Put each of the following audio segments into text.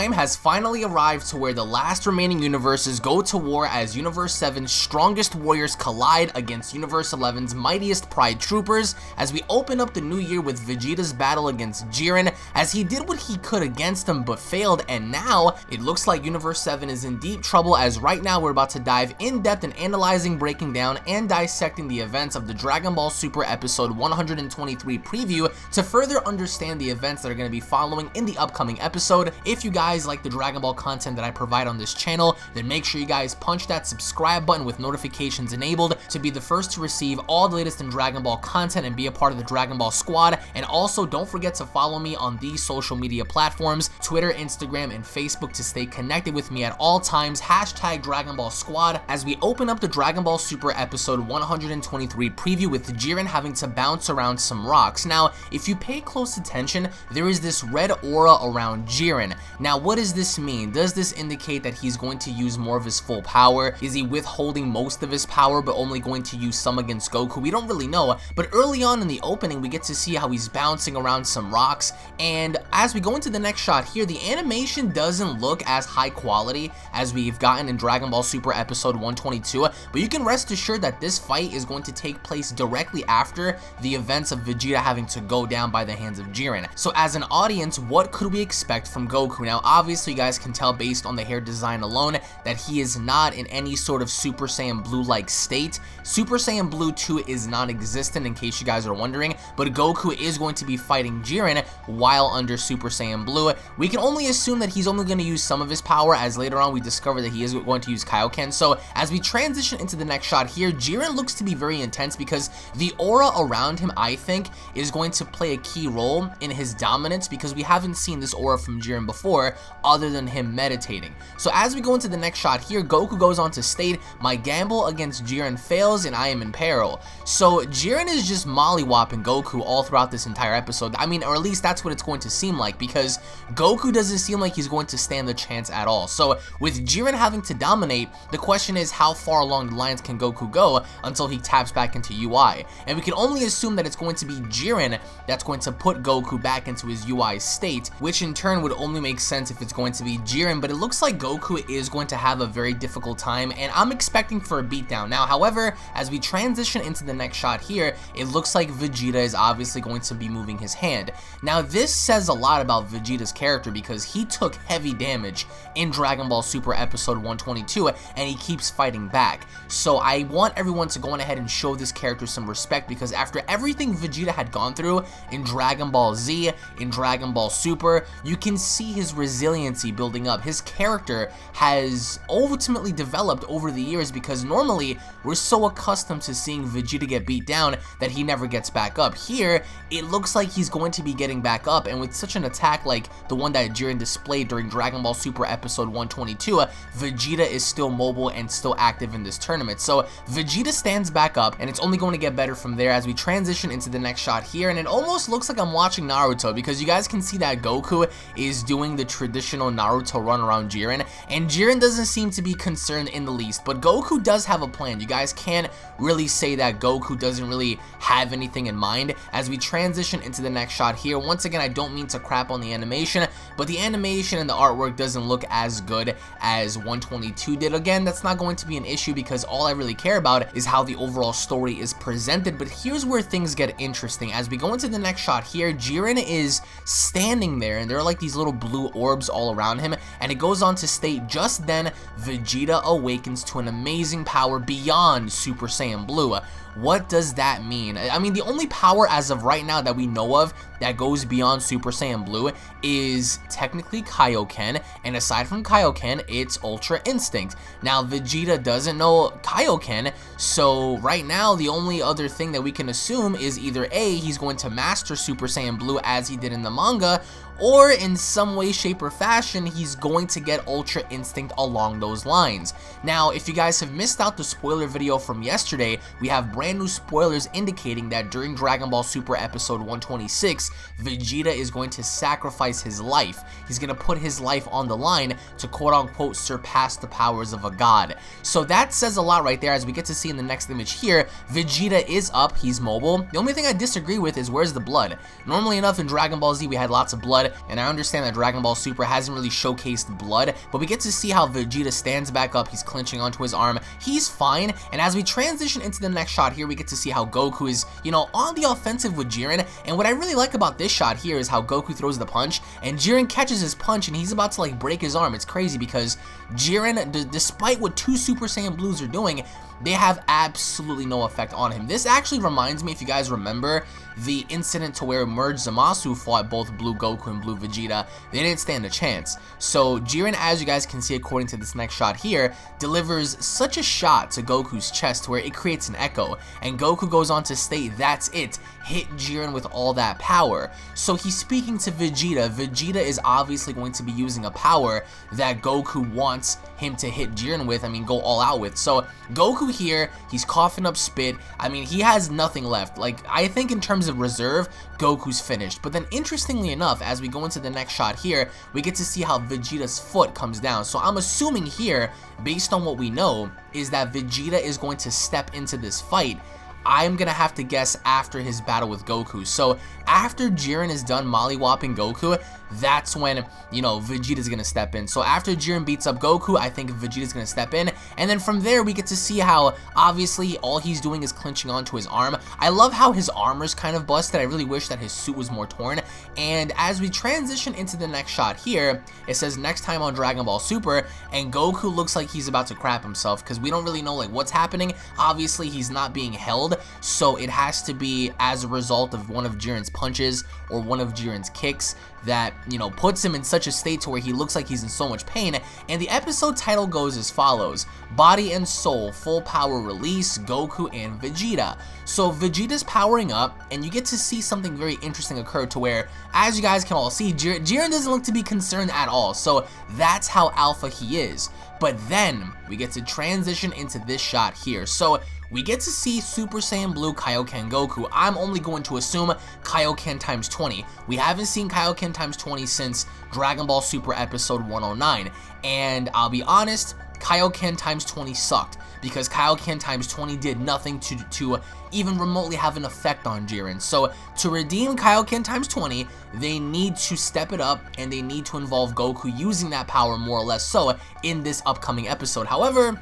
time has finally arrived to where the last remaining universes go to war as Universe 7's strongest warriors collide against Universe 11's mightiest Pride Troopers as we open up the new year with Vegeta's battle against Jiren as he did what he could against them but failed, and now it looks like Universe 7 is in deep trouble as right now we're about to dive in depth in analyzing, breaking down, and dissecting the events of the Dragon Ball Super episode 123 preview to further understand the events that are going to be following in the upcoming episode. If you guys like the Dragon Ball content that I provide on this channel, then make sure you guys punch that subscribe button with notifications enabled to be the first to receive all the latest in Dragon Ball content and be a part of the Dragon Ball squad. And also don't forget to follow me on these social media platforms, Twitter, Instagram, and Facebook, to stay connected with me at all times, hashtag Dragon Ball Squad, as we open up the Dragon Ball Super episode 123 preview with Jiren having to bounce around some rocks. Now, if you pay close attention, there is this red aura around Jiren. Now, what does this mean? Does this indicate that he's going to use more of his full power? Is he withholding most of his power but only going to use some against Goku? We don't really know, but early on in the opening, we get to see how he's bouncing around some rocks, and as we go into the next shot here, the animation doesn't look as high quality as we've gotten in Dragon Ball Super episode 122, but you can rest assured that this fight is going to take place directly after the events of Vegeta having to go down by the hands of Jiren. So as an audience, what could we expect from Goku? Now, obviously, you guys can tell based on the hair design alone that he is not in any sort of Super Saiyan Blue-like state. Super Saiyan Blue 2 is non-existent, in case you guys are wondering, but Goku is going to be fighting Jiren while under Super Saiyan Blue. We can only assume that he's only going to use some of his power, as later on we discover that he is going to use Kaioken. So as we transition into the next shot here, Jiren looks to be very intense because the aura around him, I think, is going to play a key role in his dominance, because we haven't seen this aura from Jiren before other than him meditating. So as we go into the next shot here, Goku goes on to state, "My gamble against Jiren fails and I am in peril." So Jiren is just mollywopping Goku all throughout this entire episode. I mean, or at least that's what it's going to seem like, because Goku doesn't seem like he's going to stand the chance at all. So with Jiren having to dominate, the question is how far along the lines can Goku go until he taps back into UI? And we can only assume that it's going to be Jiren that's going to put Goku back into his UI state, which in turn would only make sense if it's going to be Jiren, but it looks like Goku is going to have a very difficult time, and I'm expecting for a beatdown. Now, however, as we transition into the next shot here, it looks like Vegeta is obviously going to be moving his hand. Now, this says a lot about Vegeta's character because he took heavy damage in Dragon Ball Super episode 122 and he keeps fighting back. So I want everyone to go on ahead and show this character some respect, because after everything Vegeta had gone through in Dragon Ball Z, in Dragon Ball Super, you can see his resiliency building up. His character has ultimately developed over the years, because normally we're so accustomed to seeing Vegeta get beat down that he never gets back up. Here, it looks like he's going to be getting back up, and with such an attack like the one that Jiren displayed during Dragon Ball Super episode 122, Vegeta is still mobile and still active in this tournament. So Vegeta stands back up, and it's only going to get better from there as we transition into the next shot here, and it almost looks like I'm watching Naruto, because you guys can see that Goku is doing the traditional Naruto run around Jiren, and Jiren doesn't seem to be concerned in the least, but Goku does have a plan. You guys can't really say that Goku doesn't really have anything in mind. As we transition into the next shot here, once again, I don't mean to crap on the animation, but the animation and the artwork doesn't look as good as 122 did. Again, that's not going to be an issue because all I really care about is how the overall story is presented. But here's where things get interesting. As we go into the next shot here, Jiren is standing there and there are like these little blue orbs all around him, and it goes on to state, "Just then Vegeta awakens to an amazing power beyond Super Saiyan Blue." What does that mean? I mean, the only power as of right now that we know of that goes beyond Super Saiyan Blue is technically Kaioken, and aside from Kaioken, it's Ultra Instinct. Now, Vegeta doesn't know Kaioken, so right now, the only other thing that we can assume is either A, he's going to master Super Saiyan Blue as he did in the manga, or in some way, shape, or fashion, he's going to get Ultra Instinct along those lines. Now, if you guys have missed out the spoiler video from yesterday, we have brand new spoilers indicating that during Dragon Ball Super episode 126, Vegeta is going to sacrifice his life. He's going to put his life on the line to quote-unquote surpass the powers of a god. So that says a lot right there. As we get to see in the next image here, Vegeta is up, he's mobile. The only thing I disagree with is where's the blood? Normally enough in Dragon Ball Z we had lots of blood, and I understand that Dragon Ball Super hasn't really showcased blood, but we get to see how Vegeta stands back up, he's clinching onto his arm, he's fine. And as we transition into the next shot here, we get to see how Goku is, you know, on the offensive with Jiren. And what I really like about this shot here is how Goku throws the punch, and Jiren catches his punch, and he's about to like break his arm. It's crazy because Jiren, despite what two Super Saiyan Blues are doing, they have absolutely no effect on him. This actually reminds me, if you guys remember, the incident to where Merge Zamasu fought both Blue Goku and Blue Vegeta. They didn't stand a chance. So Jiren, as you guys can see according to this next shot here, delivers such a shot to Goku's chest where it creates an echo, and Goku goes on to state, that's it, hit Jiren with all that power. So he's speaking to Vegeta. Vegeta is obviously going to be using a power that Goku wants him to hit Jiren with, I mean go all out with. So Goku here, he's coughing up spit. I mean, he has nothing left. Like, I think in terms of reserve, Goku's finished. But then interestingly enough, as we go into the next shot here, we get to see how Vegeta's foot comes down. So I'm assuming here, based on what we know, is that Vegeta is going to step into this fight. I'm gonna have to guess after his battle with Goku. So after Jiren is done mollywopping Goku, that's when, you know, Vegeta's gonna step in. So after Jiren beats up Goku, I think Vegeta's gonna step in, and then from there we get to see how obviously all he's doing is clinching onto his arm. I love how his armor's kind of busted. I really wish that his suit was more torn. And as we transition into the next shot here, it says next time on Dragon Ball Super, and Goku looks like he's about to crap himself because we don't really know like what's happening. Obviously he's not being held, so it has to be as a result of one of Jiren's punches or one of Jiren's kicks that, you know, puts him in such a state to where he looks like he's in so much pain. And the episode title goes as follows: Body and Soul Full Power Release, Goku and Vegeta. So Vegeta's powering up, and you get to see something very interesting occur to where, as you guys can all see, Jiren doesn't look to be concerned at all. So that's how alpha he is. But then we get to transition into this shot here. So we get to see Super Saiyan Blue Kaioken Goku. I'm only going to assume Kaioken times 20. We haven't seen Kaioken times 20 since Dragon Ball Super episode 109. And I'll be honest, Kaioken times 20 sucked, because Kaioken times 20 did nothing to even remotely have an effect on Jiren. So to redeem Kaioken times 20, they need to step it up, and they need to involve Goku using that power more or less so in this upcoming episode. However,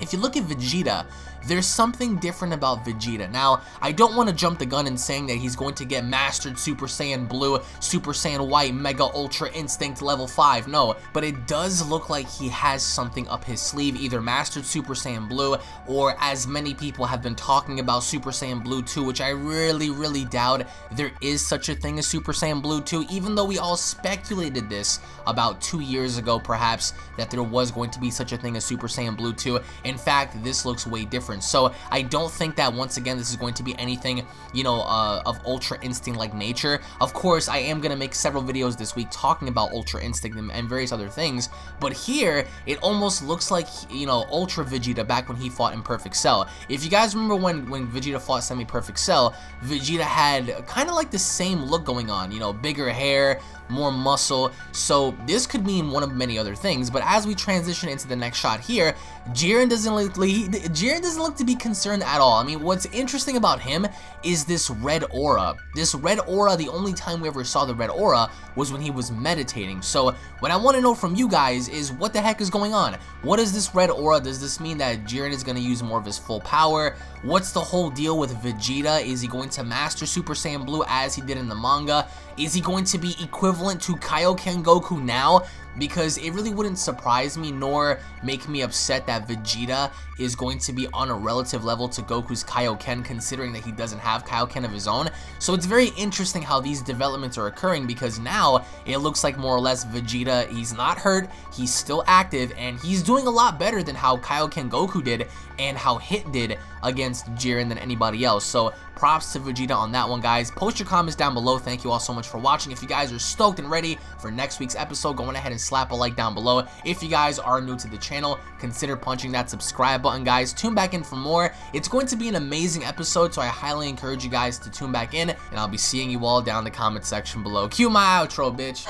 if you look at Vegeta, there's something different about Vegeta. Now, I don't want to jump the gun in saying that he's going to get mastered Super Saiyan Blue, Super Saiyan White, Mega Ultra Instinct level 5, no. But it does look like he has something up his sleeve, either mastered Super Saiyan Blue, or as many people have been talking about, Super Saiyan Blue 2, which I really doubt there is such a thing as Super Saiyan Blue 2, even though we all speculated this about 2 years ago perhaps, that there was going to be such a thing as Super Saiyan Blue 2. In fact, this looks way different. So I don't think that, once again, this is going to be anything, you know, of Ultra Instinct like nature. Of course, I am going to make several videos this week talking about Ultra Instinct and various other things, but here it almost looks like, you know, Ultra Vegeta back when he fought in Perfect Cell. If you guys remember when Vegeta fought Semi-Perfect Cell, Vegeta had kind of like the same look going on, you know, bigger hair, more muscle. So this could mean one of many other things. But as we transition into the next shot here, Jiren doesn't look to be concerned at all. I mean, what's interesting about him is this red aura. This red aura, the only time we ever saw the red aura was when he was meditating. So what I want to know from you guys is, what the heck is going on? What is this red aura? Does this mean that Jiren is going to use more of his full power? What's the whole deal with Vegeta? Is he going to master Super Saiyan Blue as he did in the manga? Is he going to be equivalent to Kaioken Goku now? Because it really wouldn't surprise me nor make me upset that Vegeta is going to be on a relative level to Goku's Kaioken, considering that he doesn't have Kaioken of his own. So it's very interesting how these developments are occurring, because now it looks like more or less Vegeta, he's not hurt, he's still active, and he's doing a lot better than how Kaioken Goku did and how Hit did against Jiren than anybody else. So props to Vegeta on that one, guys. Post your comments down below. Thank you all so much for watching. If you guys are stoked and ready for next week's episode, go on ahead and slap a like down below. If you guys are new to the channel, consider punching that subscribe button, guys. Tune back in for more. It's going to be an amazing episode, so I highly encourage you guys to tune back in, and I'll be seeing you all down in the comment section below. Cue my outro, bitch.